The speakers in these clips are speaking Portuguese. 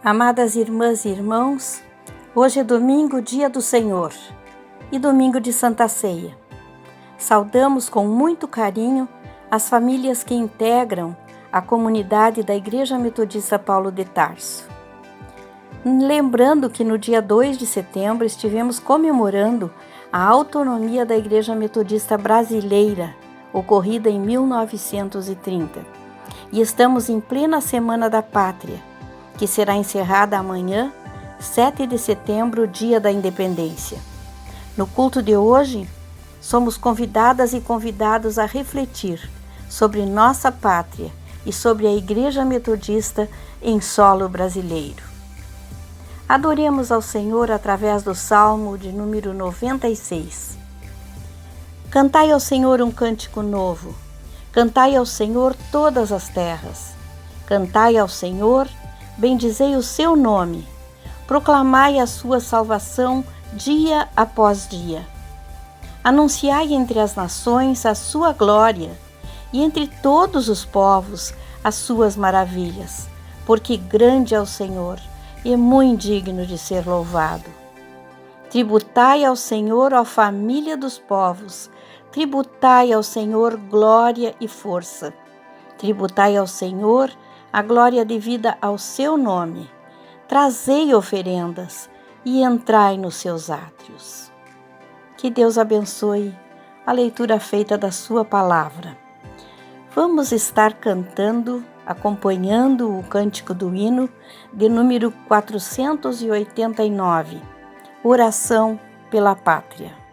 Amadas irmãs e irmãos, hoje é domingo, dia do Senhor, e domingo de Santa Ceia. Saudamos com muito carinho as famílias que integram a comunidade da Igreja Metodista Paulo de Tarso. Lembrando que no dia 2 de setembro estivemos comemorando a autonomia da Igreja Metodista Brasileira, ocorrida em 1930. E estamos em plena Semana da Pátria, que será encerrada amanhã, 7 de setembro, dia da Independência. No culto de hoje, somos convidadas e convidados a refletir sobre nossa pátria e sobre a Igreja Metodista em solo brasileiro. Adoremos ao Senhor através do Salmo de número 96. Cantai ao Senhor um cântico novo, cantai ao Senhor todas as terras, cantai ao Senhor, bendizei o seu nome, proclamai a sua salvação dia após dia. Anunciai entre as nações a sua glória e entre todos os povos as suas maravilhas, porque grande é o Senhor e muito digno de ser louvado. Tributai ao Senhor, ó família dos povos, tributai ao Senhor glória e força. Tributai ao Senhor a glória devida ao seu nome. Trazei oferendas e entrai nos seus átrios. Que Deus abençoe a leitura feita da sua palavra. Vamos estar cantando, acompanhando o cântico do hino de número 489, Oração pela Pátria.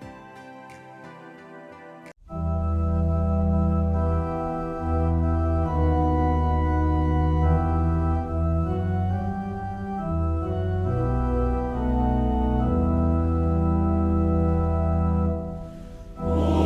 Oh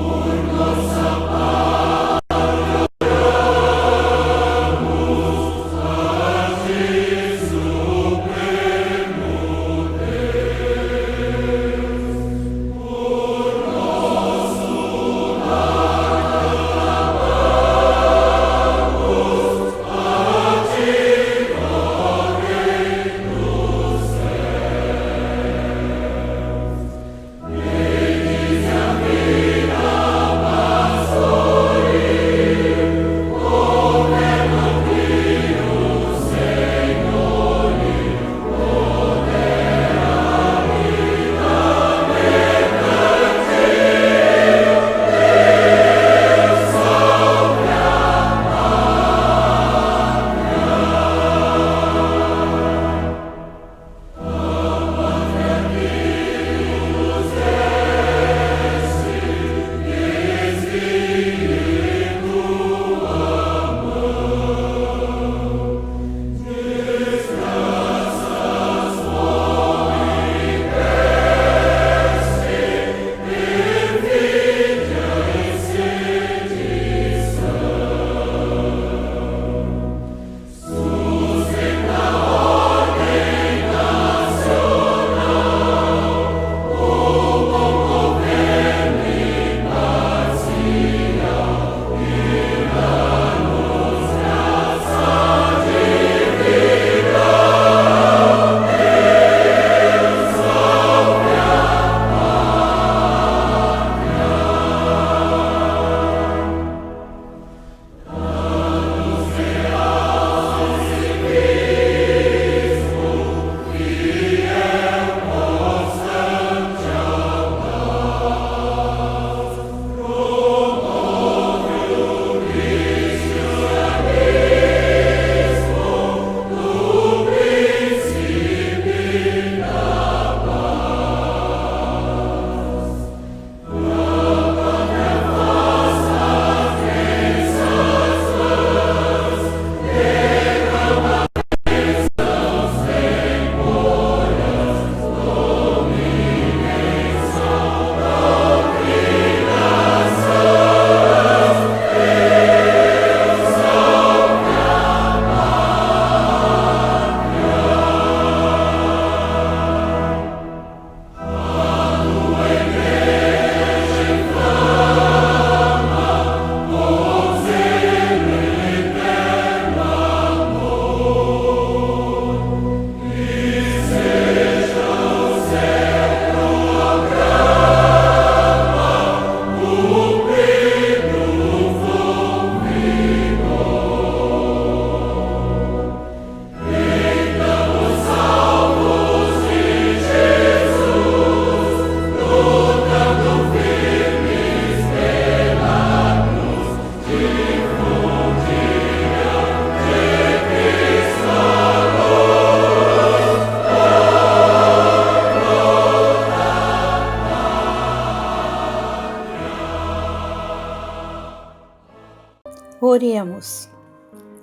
Oremos.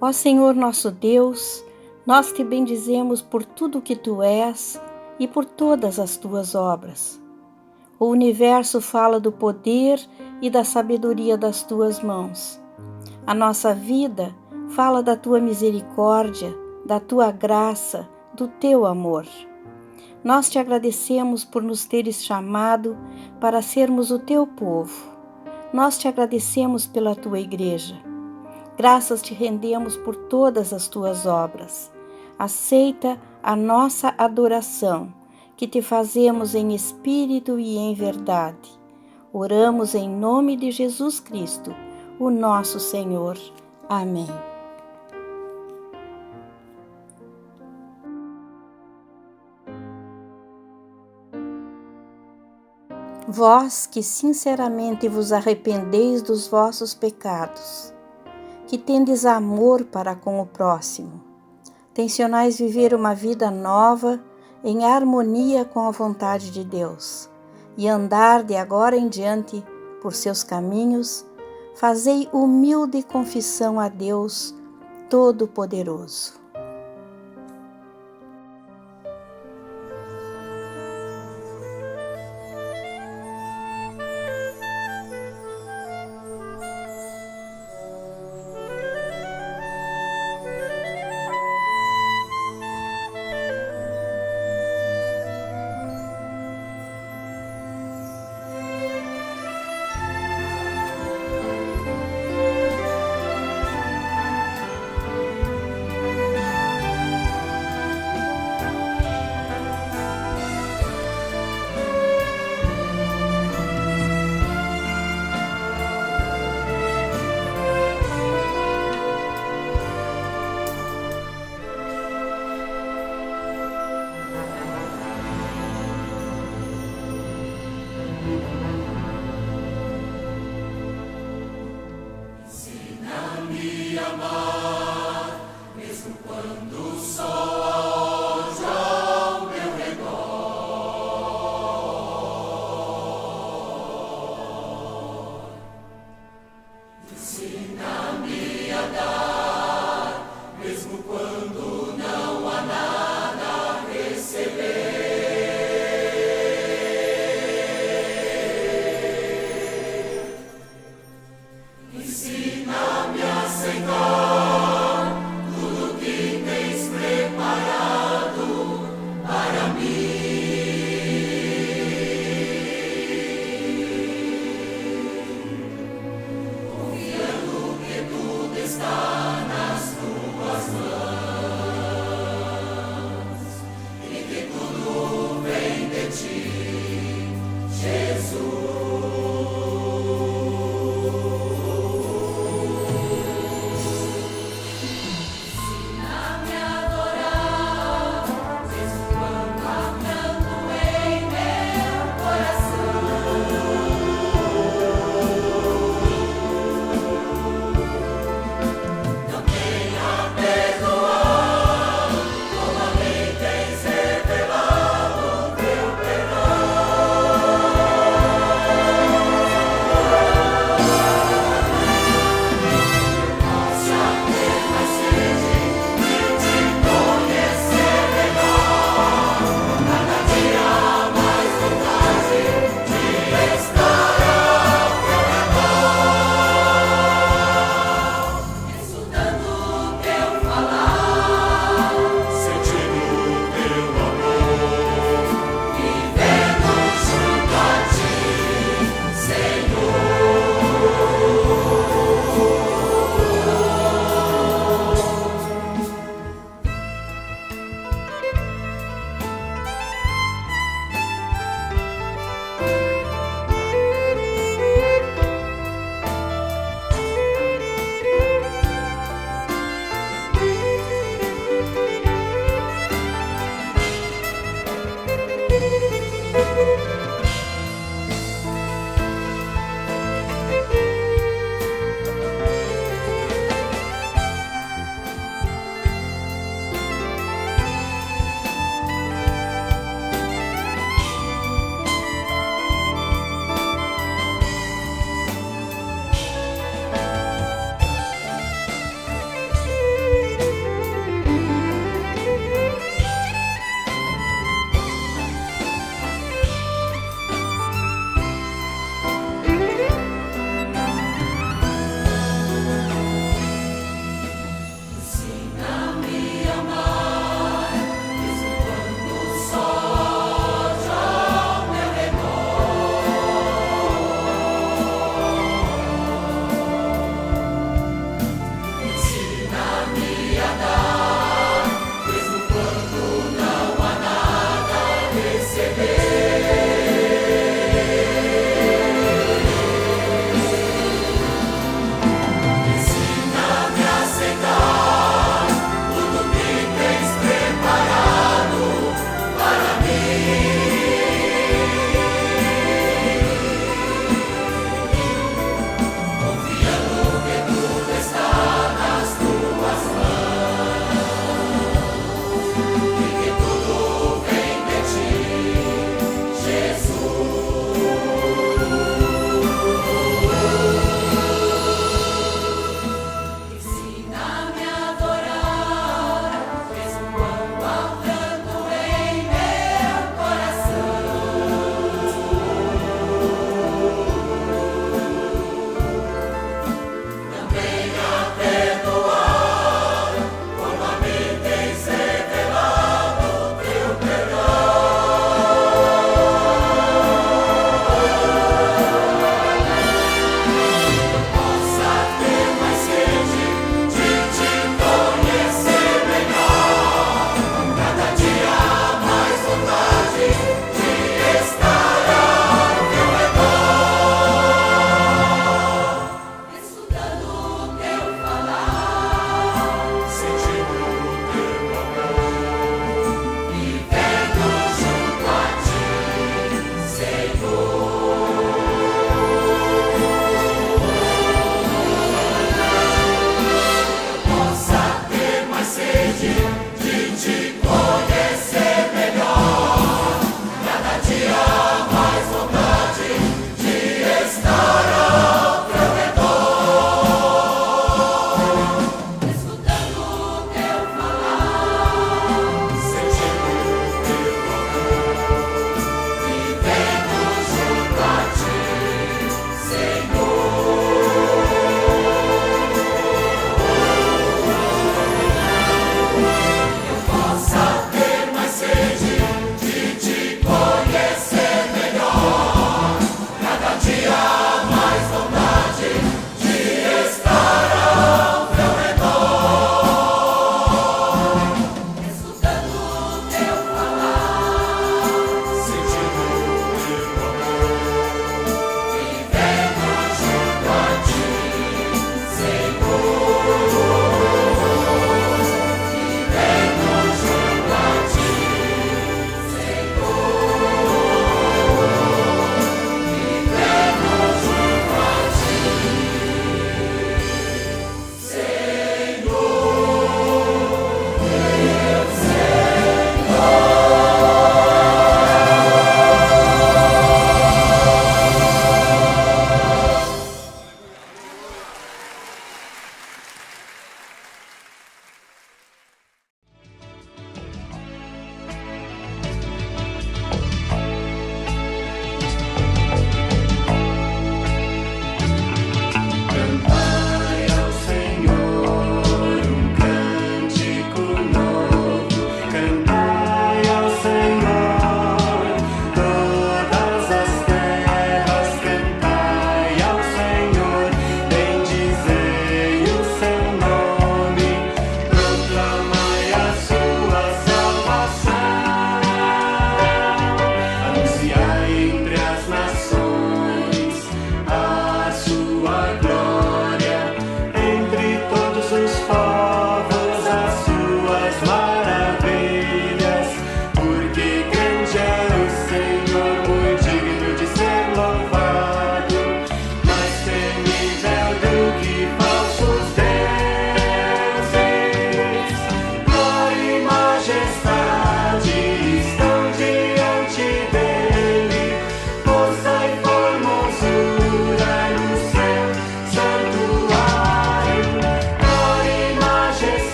Ó Senhor nosso Deus, nós te bendizemos por tudo que tu és e por todas as tuas obras. O universo fala do poder e da sabedoria das tuas mãos. A nossa vida fala da tua misericórdia, da tua graça, do teu amor. Nós te agradecemos por nos teres chamado para sermos o teu povo. Nós te agradecemos pela tua igreja. Graças te rendemos por todas as tuas obras. Aceita a nossa adoração, que te fazemos em espírito e em verdade. Oramos em nome de Jesus Cristo, o nosso Senhor. Amém. Vós que sinceramente vos arrependeis dos vossos pecados, que tendes amor para com o próximo, tensionais viver uma vida nova em harmonia com a vontade de Deus e andar de agora em diante por seus caminhos, fazei humilde confissão a Deus Todo-Poderoso.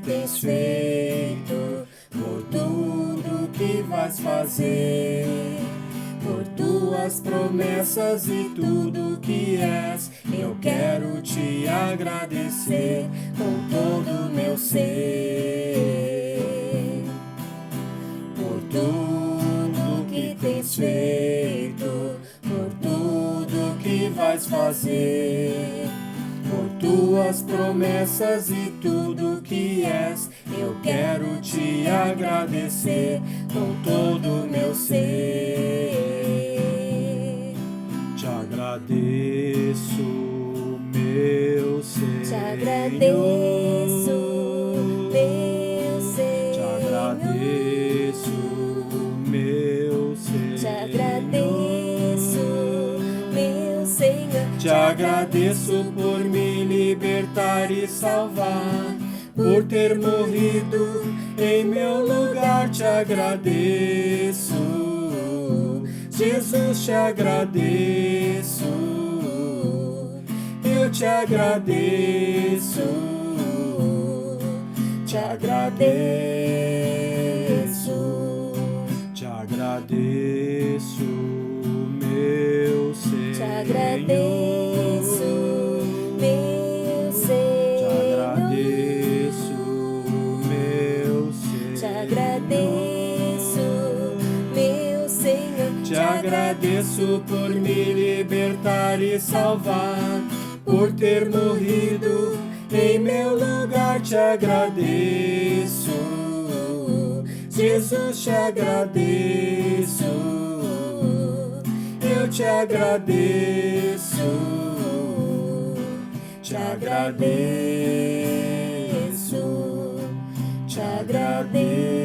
tens feito, por tudo que vais fazer, por tuas promessas e tudo que és. Eu quero te agradecer com todo o meu ser, por tudo que tens feito, por tudo que vais fazer, por tuas promessas e tudo que és. Eu quero te agradecer com todo o meu ser. Te agradeço, meu Senhor. Te agradeço, meu Senhor. Te agradeço, meu Senhor. Te agradeço, meu Senhor. Te agradeço por me libertar e salvar, por ter morrido em meu lugar. Te agradeço, Jesus, te agradeço. Eu te agradeço, te agradeço, te agradeço, meu Senhor. Te agradeço, meu Senhor. Te agradeço, meu Senhor. Te agradeço, meu Senhor. Te agradeço por me libertar e salvar, por ter morrido em meu lugar. Te agradeço, Jesus, te agradeço. Eu te agradeço, te agradeço, te agradeço.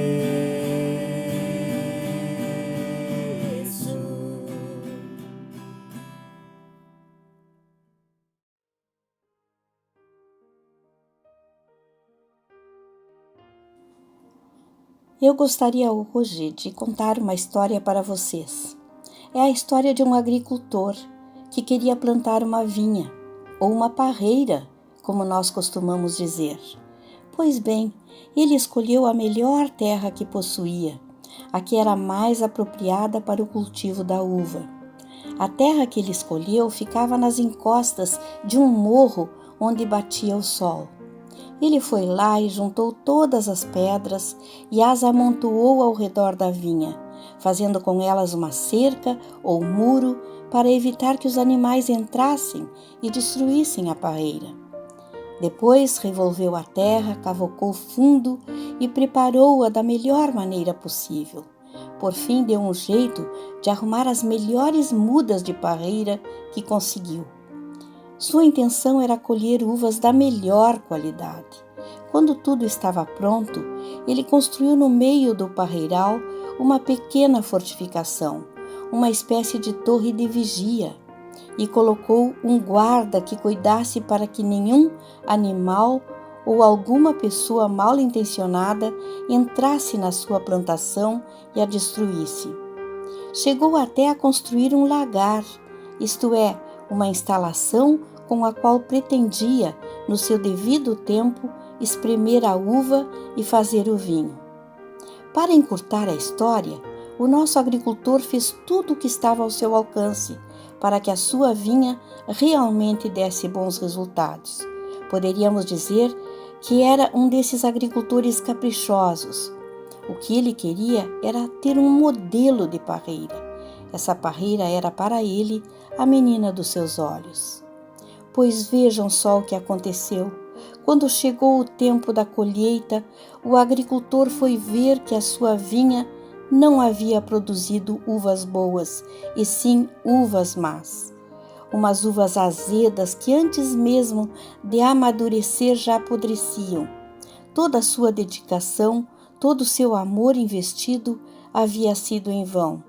Eu gostaria hoje de contar uma história para vocês. É a história de um agricultor que queria plantar uma vinha, ou uma parreira, como nós costumamos dizer. Pois bem, ele escolheu a melhor terra que possuía, a que era mais apropriada para o cultivo da uva. A terra que ele escolheu ficava nas encostas de um morro onde batia o sol. Ele foi lá e juntou todas as pedras e as amontoou ao redor da vinha, fazendo com elas uma cerca ou muro para evitar que os animais entrassem e destruíssem a parreira. Depois revolveu a terra, cavocou fundo e preparou-a da melhor maneira possível. Por fim, deu um jeito de arrumar as melhores mudas de parreira que conseguiu. Sua intenção era colher uvas da melhor qualidade. Quando tudo estava pronto, ele construiu no meio do parreiral uma pequena fortificação, uma espécie de torre de vigia, e colocou um guarda que cuidasse para que nenhum animal ou alguma pessoa mal intencionada entrasse na sua plantação e a destruísse. Chegou até a construir um lagar, isto é, uma instalação com a qual pretendia, no seu devido tempo, espremer a uva e fazer o vinho. Para encurtar a história, o nosso agricultor fez tudo o que estava ao seu alcance para que a sua vinha realmente desse bons resultados. Poderíamos dizer que era um desses agricultores caprichosos. O que ele queria era ter um modelo de parreira. Essa parreira era para ele a menina dos seus olhos. Pois vejam só o que aconteceu. Quando chegou o tempo da colheita, o agricultor foi ver que a sua vinha não havia produzido uvas boas, e sim uvas más. Umas uvas azedas que antes mesmo de amadurecer já apodreciam. Toda a sua dedicação, todo o seu amor investido havia sido em vão.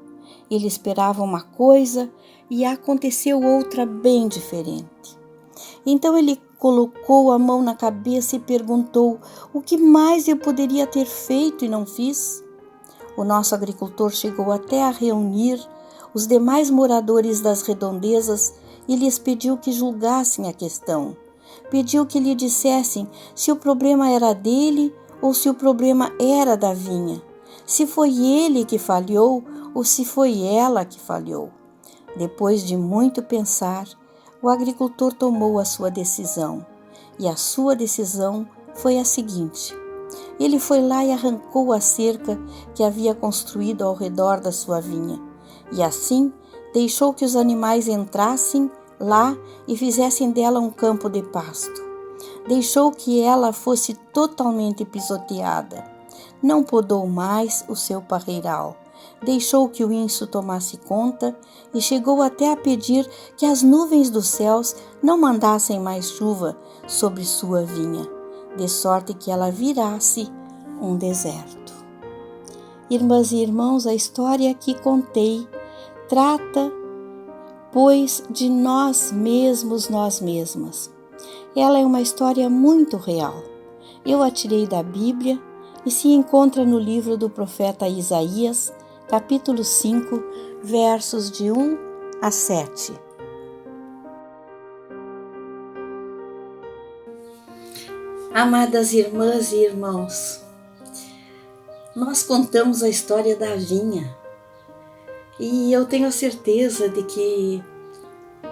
Ele esperava uma coisa e aconteceu outra bem diferente. Então ele colocou a mão na cabeça e perguntou: o que mais eu poderia ter feito e não fiz? O nosso agricultor chegou até a reunir os demais moradores das redondezas e lhes pediu que julgassem a questão. Pediu que lhe dissessem se o problema era dele ou se o problema era da vinha, se foi ele que falhou ou se foi ela que falhou. Depois de muito pensar, o agricultor tomou a sua decisão, e a sua decisão foi a seguinte: ele foi lá e arrancou a cerca que havia construído ao redor da sua vinha, e assim deixou que os animais entrassem lá e fizessem dela um campo de pasto. Deixou que ela fosse totalmente pisoteada. Não podou mais o seu parreiral. Deixou que o inso tomasse conta e chegou até a pedir que as nuvens dos céus não mandassem mais chuva sobre sua vinha, de sorte que ela virasse um deserto. Irmãs e irmãos, a história que contei trata, pois, de nós mesmos, nós mesmas. Ela é uma história muito real. Eu a tirei da Bíblia e se encontra no livro do profeta Isaías, capítulo 5, versos de 1 a 7. Amadas irmãs e irmãos, nós contamos a história da vinha e eu tenho a certeza de que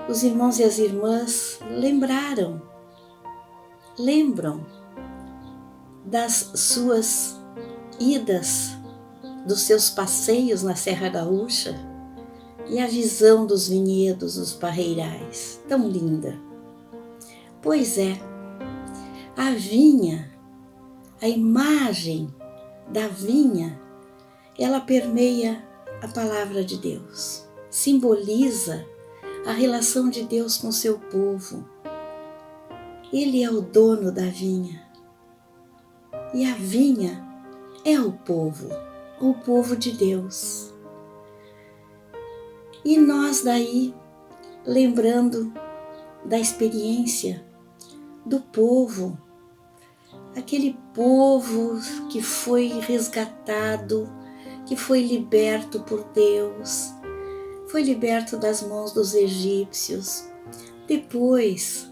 os irmãos e as irmãs lembram das suas idas, dos seus passeios na Serra Gaúcha e a visão dos vinhedos, dos parreirais, tão linda. Pois é, a vinha, a imagem da vinha, ela permeia a palavra de Deus, simboliza a relação de Deus com seu povo. Ele é o dono da vinha e a vinha é o povo de Deus. E nós daí, lembrando da experiência do povo, aquele povo que foi resgatado, que foi liberto por Deus, foi liberto das mãos dos egípcios, depois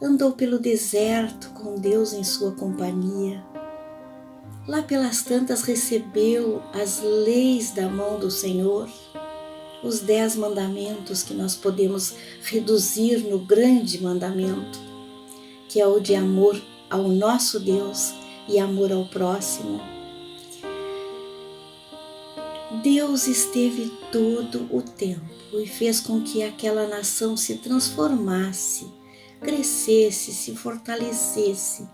andou pelo deserto com Deus em sua companhia. Lá pelas tantas recebeu as leis da mão do Senhor, os 10 mandamentos que nós podemos reduzir no grande mandamento, que é o de amor ao nosso Deus e amor ao próximo. Deus esteve todo o tempo e fez com que aquela nação se transformasse, crescesse, se fortalecesse.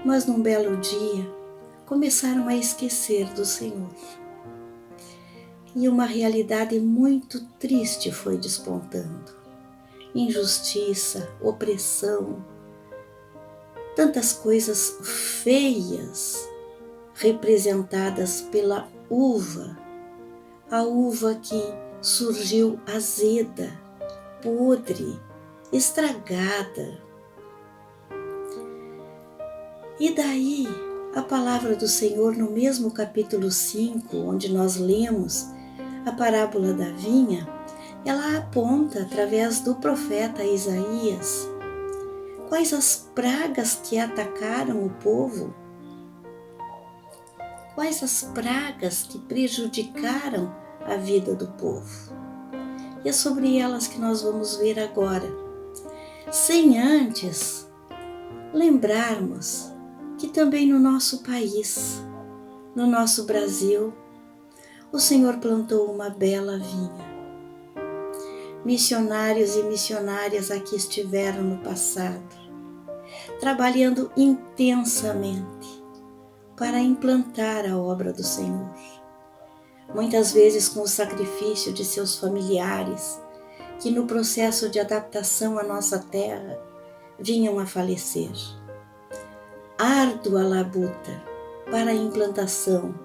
Mas num belo dia, começaram a esquecer do Senhor. E uma realidade muito triste foi despontando. Injustiça, opressão, tantas coisas feias representadas pela uva, a uva que surgiu azeda, podre, estragada. E daí a palavra do Senhor no mesmo capítulo 5, onde nós lemos a parábola da vinha, ela aponta através do profeta Isaías quais as pragas que atacaram o povo, quais as pragas que prejudicaram a vida do povo. E é sobre elas que nós vamos ver agora, sem antes lembrarmos que também no nosso país, no nosso Brasil, o Senhor plantou uma bela vinha. Missionários e missionárias aqui estiveram no passado, trabalhando intensamente para implantar a obra do Senhor. Muitas vezes com o sacrifício de seus familiares, que no processo de adaptação à nossa terra vinham a falecer. Árdua labuta para a implantação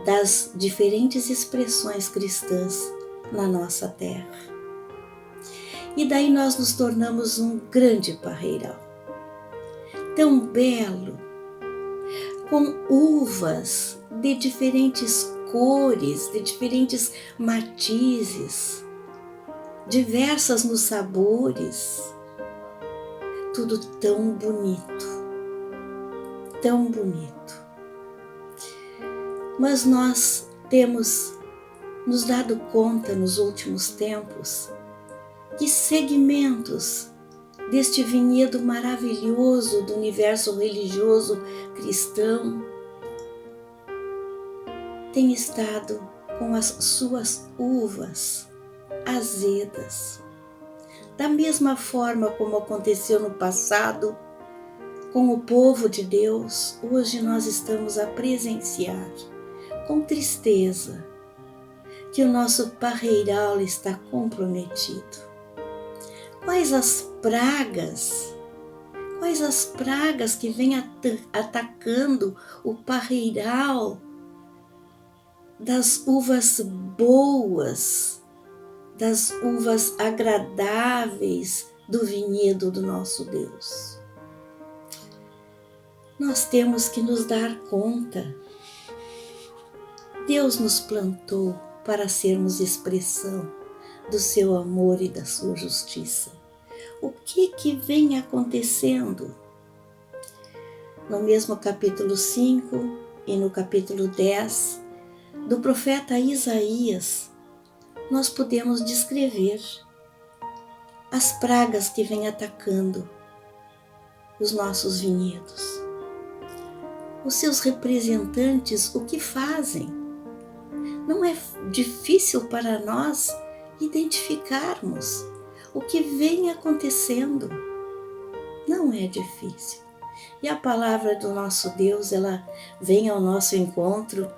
das diferentes expressões cristãs na nossa terra. E daí nós nos tornamos um grande parreiral, tão belo, com uvas de diferentes cores, de diferentes matizes, diversas nos sabores, tudo tão bonito, tão bonito. Mas nós temos nos dado conta nos últimos tempos que segmentos deste vinhedo maravilhoso do universo religioso cristão têm estado com as suas uvas azedas. Da mesma forma como aconteceu no passado com o povo de Deus, hoje nós estamos a presenciar com tristeza que o nosso parreiral está comprometido. Quais as pragas que vêm atacando o parreiral das uvas boas, das uvas agradáveis do vinhedo do nosso Deus. Nós temos que nos dar conta. Deus nos plantou para sermos expressão do seu amor e da sua justiça. O que vem acontecendo? No mesmo capítulo 5 e no capítulo 10 do profeta Isaías, nós podemos descrever as pragas que vêm atacando os nossos vinhedos. Os seus representantes, o que fazem? Não é difícil para nós identificarmos o que vem acontecendo. Não é difícil. E a palavra do nosso Deus, ela vem ao nosso encontro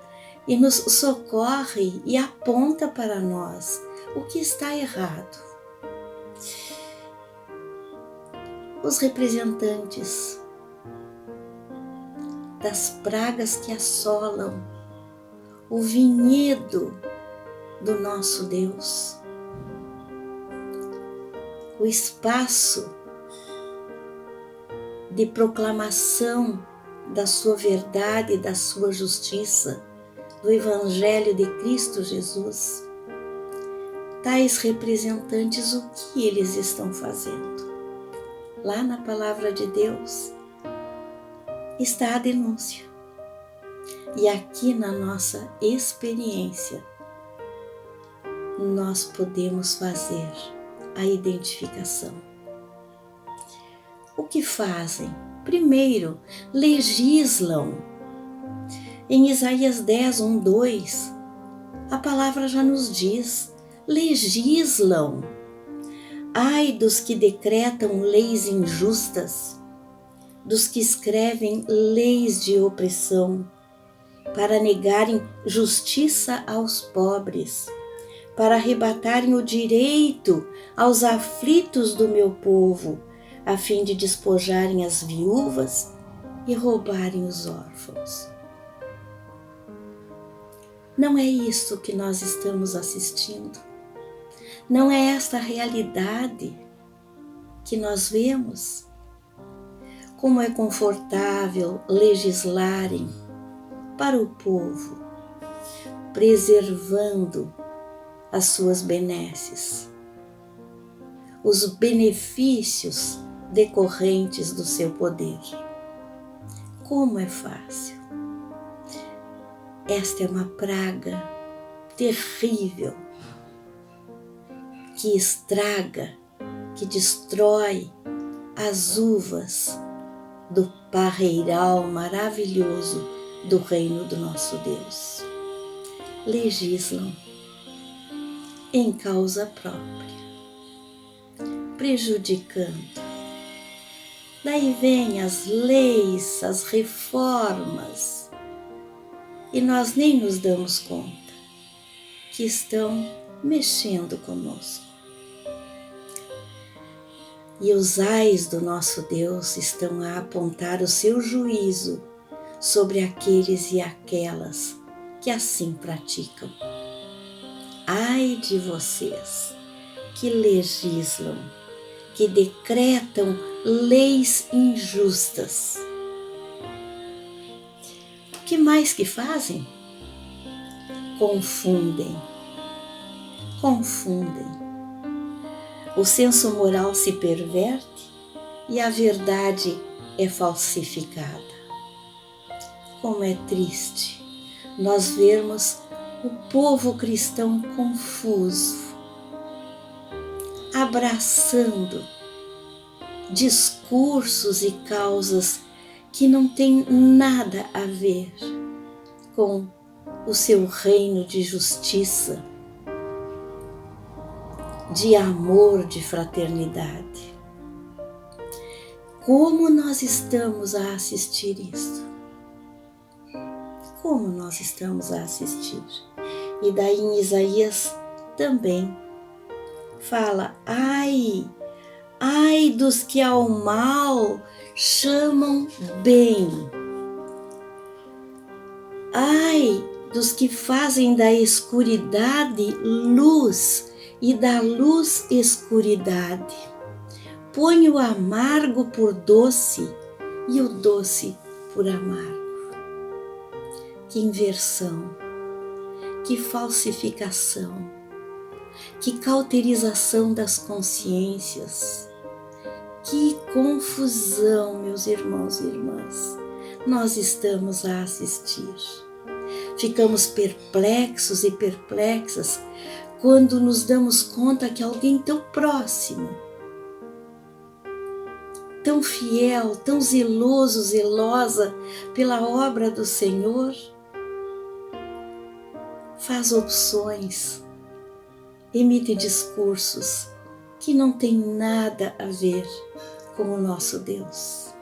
e nos socorre e aponta para nós o que está errado. Os representantes das pragas que assolam o vinhedo do nosso Deus, o espaço de proclamação da sua verdade e da sua justiça, do Evangelho de Cristo Jesus. Tais representantes, o que eles estão fazendo? Lá na palavra de Deus está a denúncia. E aqui na nossa experiência, nós podemos fazer a identificação. O que fazem? Primeiro, legislam. Em Isaías 10, 1, 2, a palavra já nos diz, legislam. Ai dos que decretam leis injustas, dos que escrevem leis de opressão, para negarem justiça aos pobres, para arrebatarem o direito aos aflitos do meu povo, a fim de despojarem as viúvas e roubarem os órfãos. Não é isso que nós estamos assistindo. Não é esta a realidade que nós vemos. Como é confortável legislarem para o povo, preservando as suas benesses, os benefícios decorrentes do seu poder. Como é fácil. Esta é uma praga terrível que estraga, que destrói as uvas do parreiral maravilhoso do reino do nosso Deus. Legislam em causa própria, prejudicando. Daí vêm as leis, as reformas, e nós nem nos damos conta que estão mexendo conosco. E os ais do nosso Deus estão a apontar o seu juízo sobre aqueles e aquelas que assim praticam. Ai de vocês que legislam, que decretam leis injustas. O que mais que fazem? Confundem. O senso moral se perverte e a verdade é falsificada. como é triste nós vermos o povo cristão confuso, abraçando discursos e causas que não têm nada a ver com o seu reino de justiça, de amor, de fraternidade. Como nós estamos a assistir isso? Como nós estamos a assistir? E daí em Isaías também fala: ai dos que ao mal chamam bem. Ai dos que fazem da escuridade luz e da luz escuridade. Põe o amargo por doce e o doce por amargo. Que inversão, que falsificação, que cauterização das consciências, que confusão, meus irmãos e irmãs, nós estamos a assistir. Ficamos perplexos e perplexas quando nos damos conta que alguém tão próximo, tão fiel, tão zeloso, zelosa pela obra do Senhor, faz opções, emite discursos que não têm nada a ver com o nosso Deus.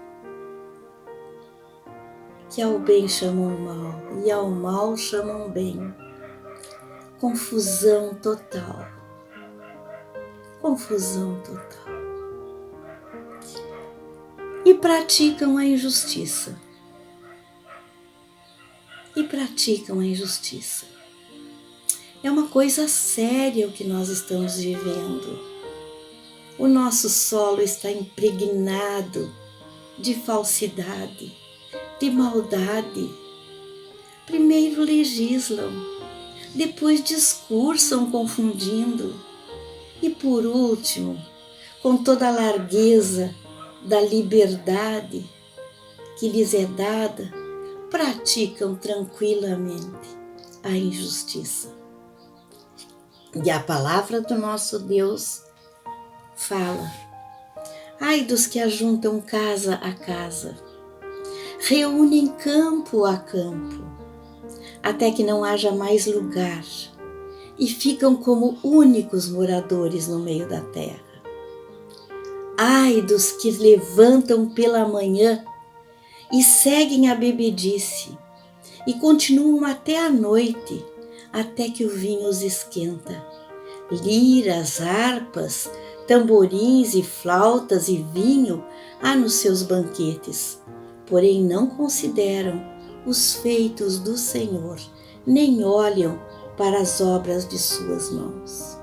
Que ao bem chamam mal e ao mal chamam bem. Confusão total. Confusão total. E praticam a injustiça. E praticam a injustiça. É uma coisa séria o que nós estamos vivendo. O nosso solo está impregnado de falsidade, de maldade. Primeiro legislam, depois discursam confundindo e por último, com toda a largueza da liberdade que lhes é dada, praticam tranquilamente a injustiça. E a palavra do nosso Deus fala: ai dos que ajuntam casa a casa, reúnem campo a campo, até que não haja mais lugar, e ficam como únicos moradores no meio da terra. Ai dos que levantam pela manhã e seguem a bebedice, e continuam até a noite, até que o vinho os esquenta. Liras, harpas, tamborins e flautas e vinho há nos seus banquetes, porém não consideram os feitos do Senhor, nem olham para as obras de suas mãos.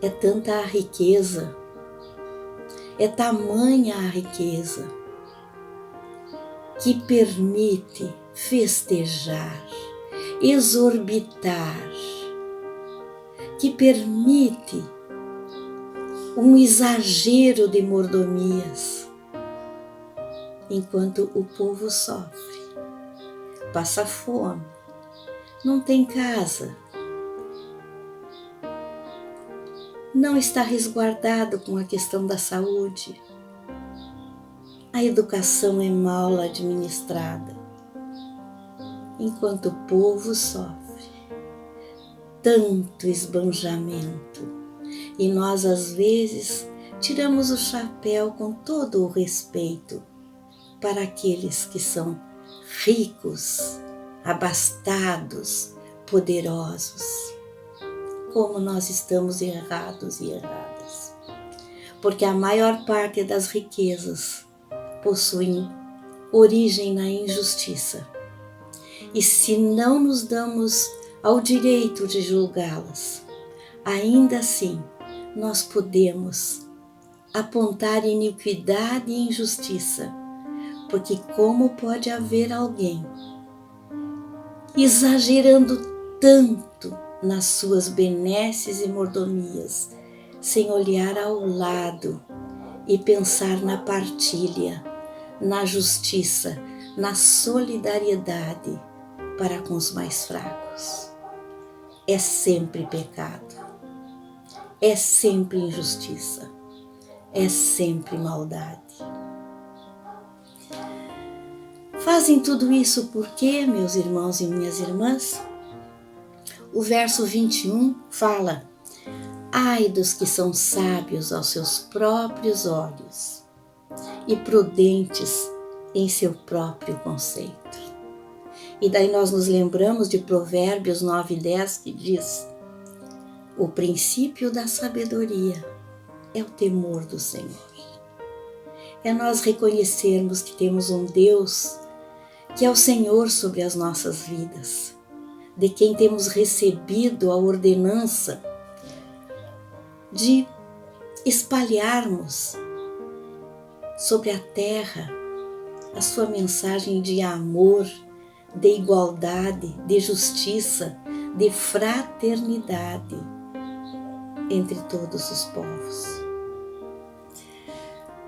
É tanta a riqueza, é tamanha a riqueza, que permite festejar, exorbitar, que permite um exagero de mordomias, enquanto o povo sofre, passa fome, não tem casa, não está resguardado com a questão da saúde, a educação é mal administrada, enquanto o povo sofre. Tanto esbanjamento, e nós às vezes tiramos o chapéu com todo o respeito para aqueles que são ricos, abastados, poderosos. Como nós estamos errados e erradas, porque a maior parte das riquezas possuem origem na injustiça, e se não nos damos ao direito de julgá-las, ainda assim nós podemos apontar iniquidade e injustiça, porque como pode haver alguém exagerando tanto nas suas benesses e mordomias, sem olhar ao lado e pensar na partilha, na justiça, na solidariedade para com os mais fracos. É sempre pecado, é sempre injustiça, é sempre maldade. Fazem tudo isso porque, meus irmãos e minhas irmãs, o verso 21 fala: ai dos que são sábios aos seus próprios olhos e prudentes em seu próprio conceito. E daí nós nos lembramos de Provérbios 9:10, que diz: o princípio da sabedoria é o temor do Senhor. É nós reconhecermos que temos um Deus que é o Senhor sobre as nossas vidas, de quem temos recebido a ordenança de espalharmos sobre a terra a sua mensagem de amor, de igualdade, de justiça, de fraternidade entre todos os povos.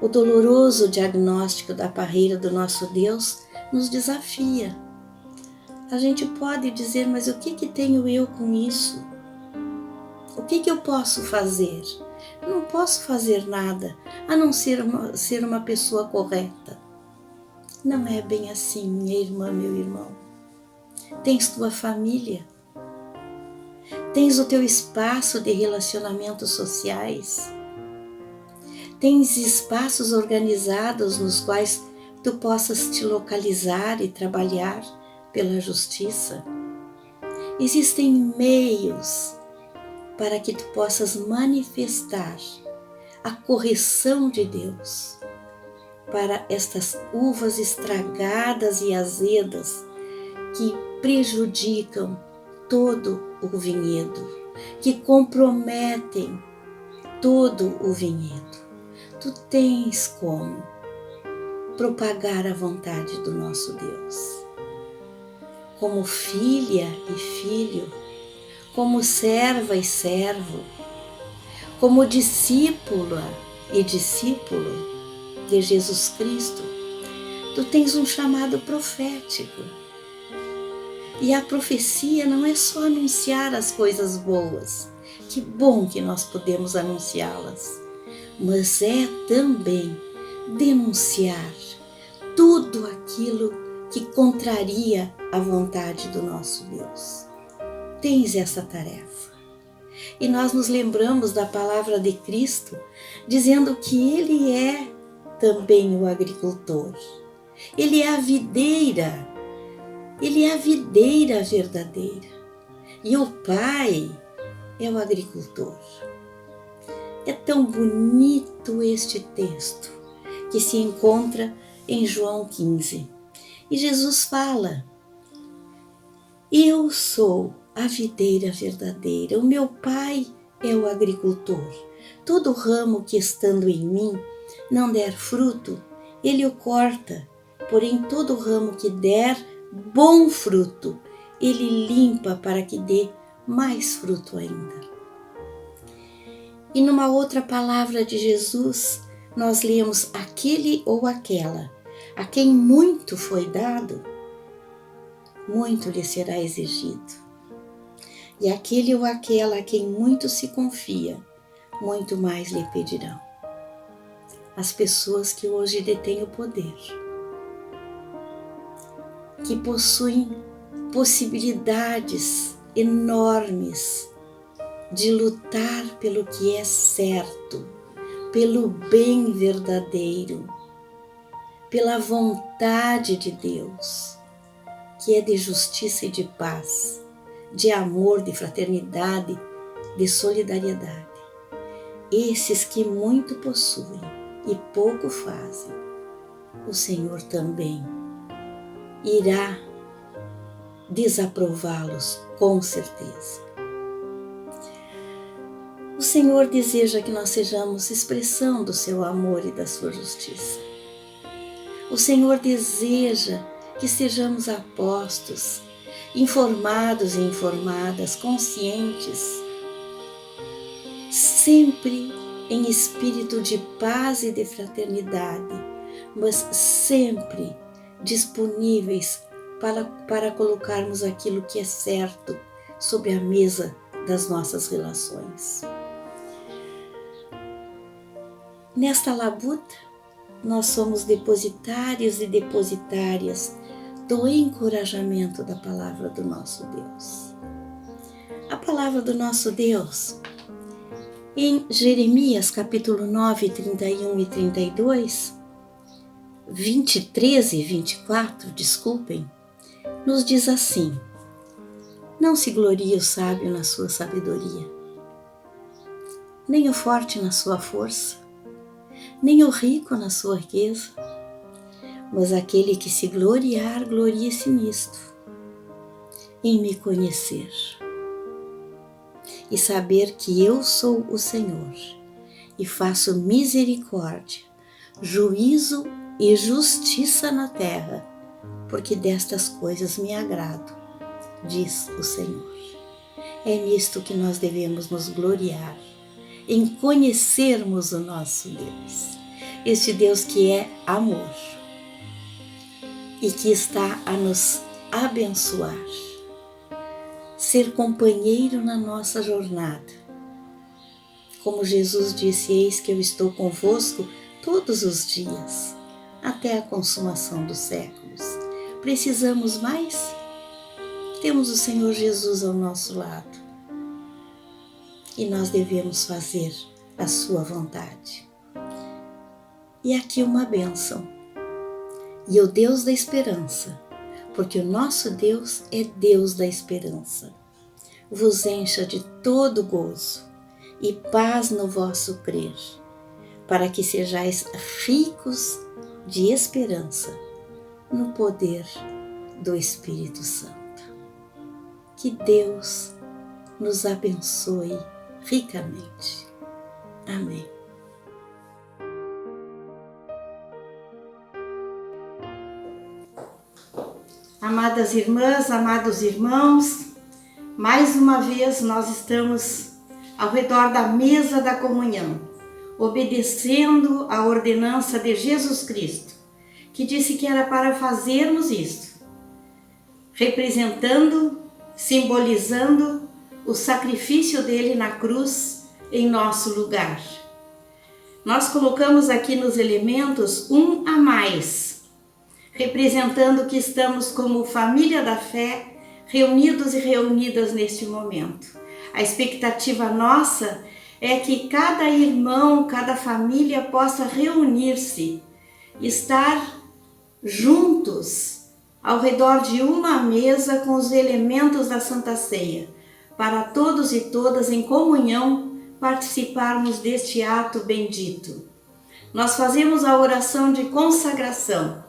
O doloroso diagnóstico da parreira do nosso Deus nos desafia. A gente pode dizer, mas o que tenho eu com isso? O que eu posso fazer? Eu não posso fazer nada, a não ser uma pessoa correta. Não é bem assim, minha irmã, meu irmão. Tens tua família, tens o teu espaço de relacionamentos sociais, tens espaços organizados nos quais tu possas te localizar e trabalhar pela justiça. Existem meios para que tu possas manifestar a correção de Deus para estas uvas estragadas e azedas que prejudicam todo o vinhedo, que comprometem todo o vinhedo. Tu tens como propagar a vontade do nosso Deus. Como filha e filho, como serva e servo, como discípula e discípulo de Jesus Cristo, tu tens um chamado profético. E a profecia não é só anunciar as coisas boas, que bom que nós podemos anunciá-las, mas é também denunciar tudo aquilo que contraria a vontade do nosso Deus. Tens essa tarefa. E nós nos lembramos da palavra de Cristo, dizendo que Ele é também o agricultor. Ele é a videira. Ele é a videira verdadeira. E o Pai é o agricultor. É tão bonito este texto que se encontra em João 15. E Jesus fala: eu sou a videira verdadeira, o meu Pai é o agricultor. Todo ramo que estando em mim não der fruto, Ele o corta, porém todo ramo que der bom fruto, Ele limpa para que dê mais fruto ainda. E numa outra palavra de Jesus, nós lemos: aquele ou aquela a quem muito foi dado, muito lhe será exigido. E aquele ou aquela a quem muito se confia, muito mais lhe pedirão. As pessoas que hoje detêm o poder, que possuem possibilidades enormes de lutar pelo que é certo, pelo bem verdadeiro, pela vontade de Deus, que é de justiça e de paz, de amor, de fraternidade, de solidariedade. Esses que muito possuem e pouco fazem, o Senhor também irá desaprová-los com certeza. O Senhor deseja que nós sejamos expressão do seu amor e da sua justiça. O Senhor deseja que sejamos apostos, informados e informadas, conscientes, sempre em espírito de paz e de fraternidade, mas sempre disponíveis para colocarmos aquilo que é certo sobre a mesa das nossas relações. Nesta labuta, nós somos depositários e depositárias do encorajamento da palavra do nosso Deus. A palavra do nosso Deus, em Jeremias capítulo 9, 31 e 32, 23 e 24, nos diz assim: não se glorie o sábio na sua sabedoria, nem o forte na sua força, nem o rico na sua riqueza, mas aquele que se gloriar, glorie-se nisto, em me conhecer e saber que eu sou o Senhor e faço misericórdia, juízo e justiça na terra, porque destas coisas me agrado, diz o Senhor. É nisto que nós devemos nos gloriar, em conhecermos o nosso Deus, este Deus que é amor e que está a nos abençoar, ser companheiro na nossa jornada. Como Jesus disse: eis que eu estou convosco todos os dias, até a consumação dos séculos. Precisamos mais? Temos o Senhor Jesus ao nosso lado e nós devemos fazer a sua vontade. E aqui uma bênção. E o Deus da esperança, porque o nosso Deus é Deus da esperança, vos encha de todo gozo e paz no vosso crer, para que sejais ricos de esperança no poder do Espírito Santo. Que Deus nos abençoe ricamente. Amém. Amadas irmãs, amados irmãos, mais uma vez nós estamos ao redor da mesa da comunhão, obedecendo a ordenança de Jesus Cristo, que disse que era para fazermos isto, representando, simbolizando o sacrifício dele na cruz em nosso lugar. Nós colocamos aqui nos elementos um a mais, representando que estamos como família da fé, reunidos e reunidas neste momento. A expectativa nossa é que cada irmão, cada família possa reunir-se, estar juntos ao redor de uma mesa com os elementos da Santa Ceia, para todos e todas em comunhão participarmos deste ato bendito. Nós fazemos a oração de consagração.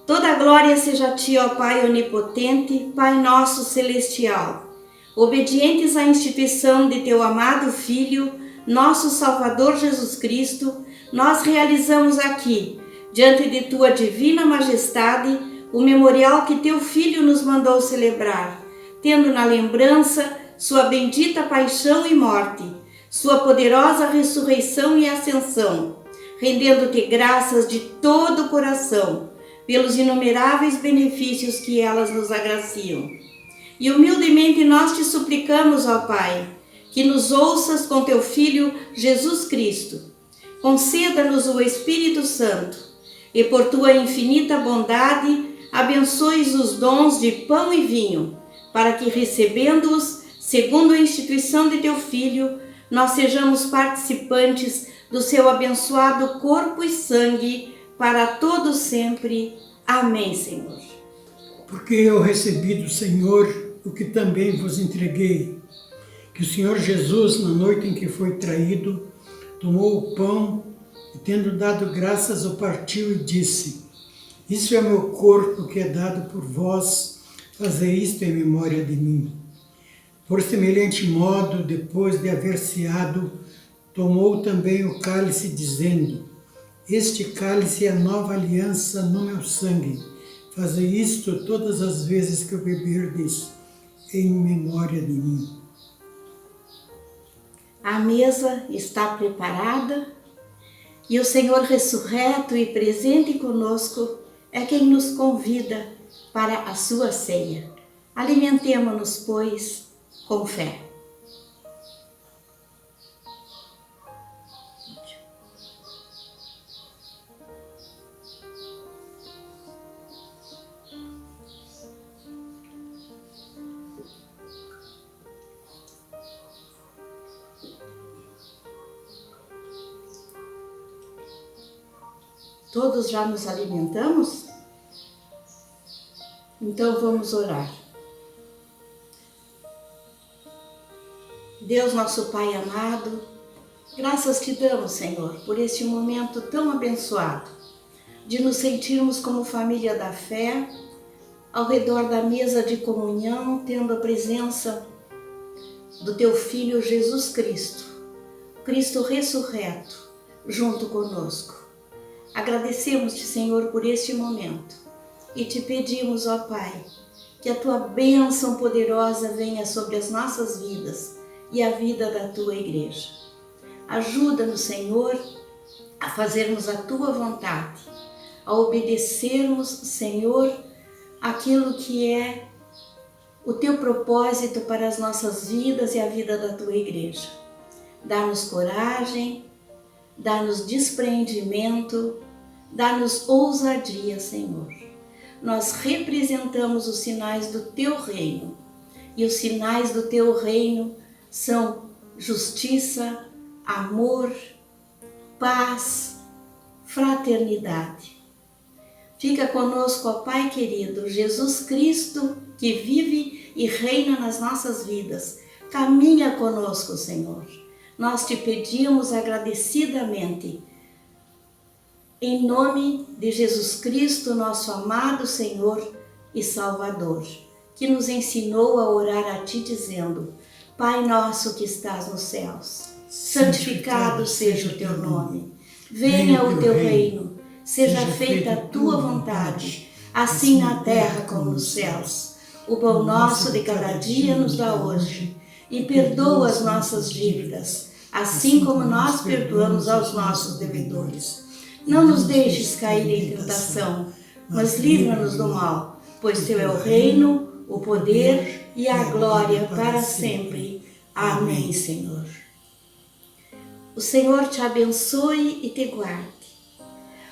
Toda glória seja a Ti, ó Pai onipotente, Pai nosso celestial, obedientes à instituição de Teu amado Filho, nosso Salvador Jesus Cristo, nós realizamos aqui, diante de Tua divina majestade, o memorial que Teu Filho nos mandou celebrar, tendo na lembrança Sua bendita paixão e morte, Sua poderosa ressurreição e ascensão, rendendo-Te graças de todo o coração, pelos inumeráveis benefícios que elas nos agraciam. E humildemente nós Te suplicamos, ó Pai, que nos ouças com Teu Filho Jesus Cristo. Conceda-nos o Espírito Santo e por Tua infinita bondade abençoes os dons de pão e vinho, para que, recebendo-os segundo a instituição de Teu Filho, nós sejamos participantes do Seu abençoado corpo e sangue, para todo sempre. Amém, Senhor. Porque eu recebi do Senhor o que também vos entreguei, que o Senhor Jesus, na noite em que foi traído, tomou o pão e, tendo dado graças, o partiu e disse: isso é meu corpo que é dado por vós, fazei isto em memória de mim. Por semelhante modo, depois de haver ceado, tomou também o cálice, dizendo: este cálice é a nova aliança no meu sangue. Fazei isto todas as vezes que o beberdes, em memória de mim. A mesa está preparada e o Senhor ressurreto e presente conosco é quem nos convida para a sua ceia. Alimentemo-nos, pois, com fé. Todos já nos alimentamos? Então vamos orar. Deus, nosso Pai amado, graças te damos, Senhor, por este momento tão abençoado, de nos sentirmos como família da fé, ao redor da mesa de comunhão, tendo a presença do teu Filho Jesus Cristo, Cristo ressurreto, junto conosco. Agradecemos-te, Senhor, por este momento e te pedimos, ó Pai, que a tua bênção poderosa venha sobre as nossas vidas e a vida da tua igreja. Ajuda-nos, Senhor, a fazermos a tua vontade, a obedecermos, Senhor, aquilo que é o teu propósito para as nossas vidas e a vida da tua igreja. Dá-nos coragem, dá-nos despreendimento, dá-nos ousadia, Senhor. Nós representamos os sinais do teu reino, e os sinais do teu reino são justiça, amor, paz, fraternidade. Fica conosco, ó Pai querido, Jesus Cristo, que vive e reina nas nossas vidas. Caminha conosco, Senhor. Nós te pedimos agradecidamente, em nome de Jesus Cristo, nosso amado Senhor e Salvador, que nos ensinou a orar a ti dizendo: Pai nosso que estás nos céus, santificado seja o teu nome. Venha o teu reino, seja feita a tua vontade, assim na terra como nos céus. O pão nosso de cada dia nos dá hoje, e perdoa as nossas dívidas, assim como nós perdoamos aos nossos devedores. Não nos deixes cair em tentação, mas livra-nos do mal, pois teu é o reino, o poder e a glória para sempre. Amém, Senhor. O Senhor te abençoe e te guarde.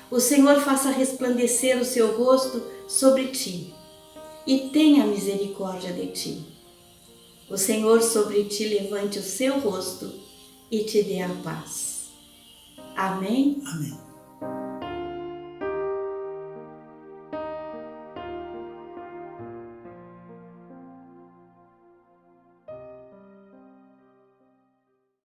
O Senhor faça resplandecer o seu rosto sobre ti e tenha misericórdia de ti. O Senhor sobre ti levante o seu rosto e te dê a paz. Amém? Amém.